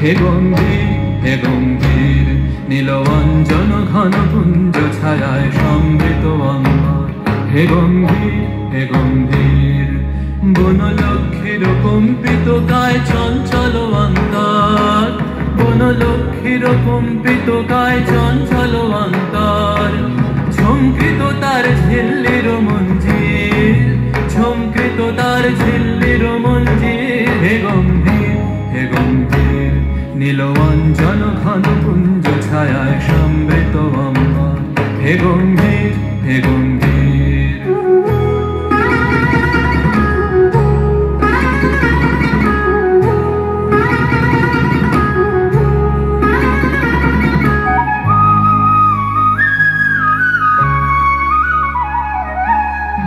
হে গম্ভীর হে গম্ভীর নীলবঞ্জন ঘন পুঞ্জ ছায়ায় সমৃত অম্বর। হে গম্ভীর হে গম্ভীর বনলক্ষ্মীর কম্পিত কায় চঞ্চল অন্তর। বনলক্ষ্মীর কম্পিত কায় চঞ্চল অন্তর। ঝঙ্কৃত তার ঝিল্লির মঞ্জির, ঝঙ্কৃত তার ঝিল্লির মঞ্জির। হে গম্ভীর হে গম্ভীর নীলবঞ্জন ঘন পুঞ্জ ছায়ায় সমৃত অম্বর। হে গম্ভীর হে গম্ভীর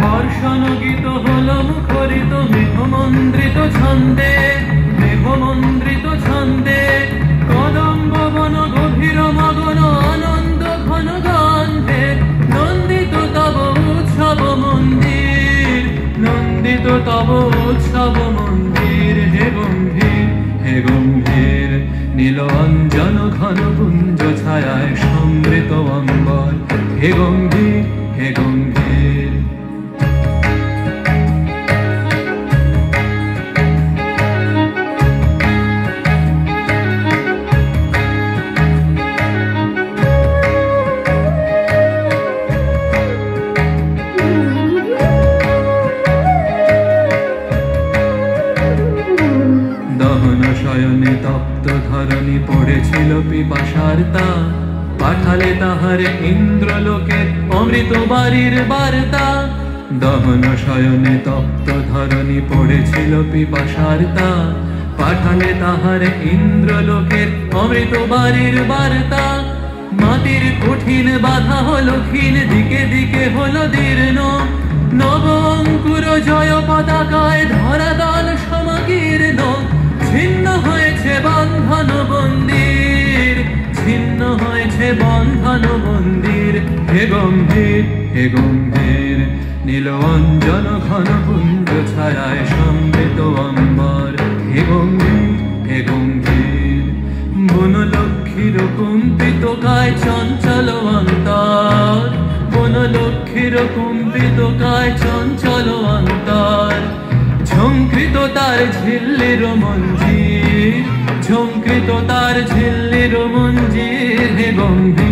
বর্ষণগীত হল মুখরিত মেঘমন্দ্রিত ছন্দে, মেঘমন্দ্রিত ছন্দে। কদম্ব বন গভীর মগন আনন্দ ঘন গন্ধে। নন্দিত তব উৎসব মন্দির, নন্দিত তব উৎসব মন্দির। হে গম্ভীর হে গম্ভীর নীলঞ্জন ঘন পুঞ্জ ছায়ায় সমৃত অম্বর। হে গম্ভীর হে গম্ভীর শয়নে তপ্ত ধরণী পড়েছিল পিপাসার তা। পাঠালে তাহার ইন্দ্রলোকে অমৃত বাড়ির বার্তা। দহন শয়নে তপ্ত ধরণী পড়েছিল পিপাসার তা। পাঠালে তাহার ইন্দ্রলোকের অমৃত বাড়ির বার্তা। মাটির কঠিন বাধা হলো ক্ষীণ, দিকে দিকে হলো দীর্ণ। নব অঙ্কুর জয় পতাকায় ধরাতল সমকীর্ণ। ছিন্ন হয়েছে বন্ধন মন্দির, ছিন্ন হয়েছে বন্ধন মন্দির। হে গম্ভীর হে গম্ভীর নীলঞ্জন ঘন পুঞ্জ ছায়ায় সমৃত অম্বর। হে গম্ভীর হে গম্ভীর বনলক্ষ্মীর কম্পিত কায় চঞ্চল অন্তর। বনলক্ষ্মীর কম্পিত কায় চঞ্চল অন্তর। ঝঙ্কৃত তার ঝিল্লির মঞ্জির, ঝঙ্কৃত তার ঝিল্লির মঞ্জির। হে গম্ভীর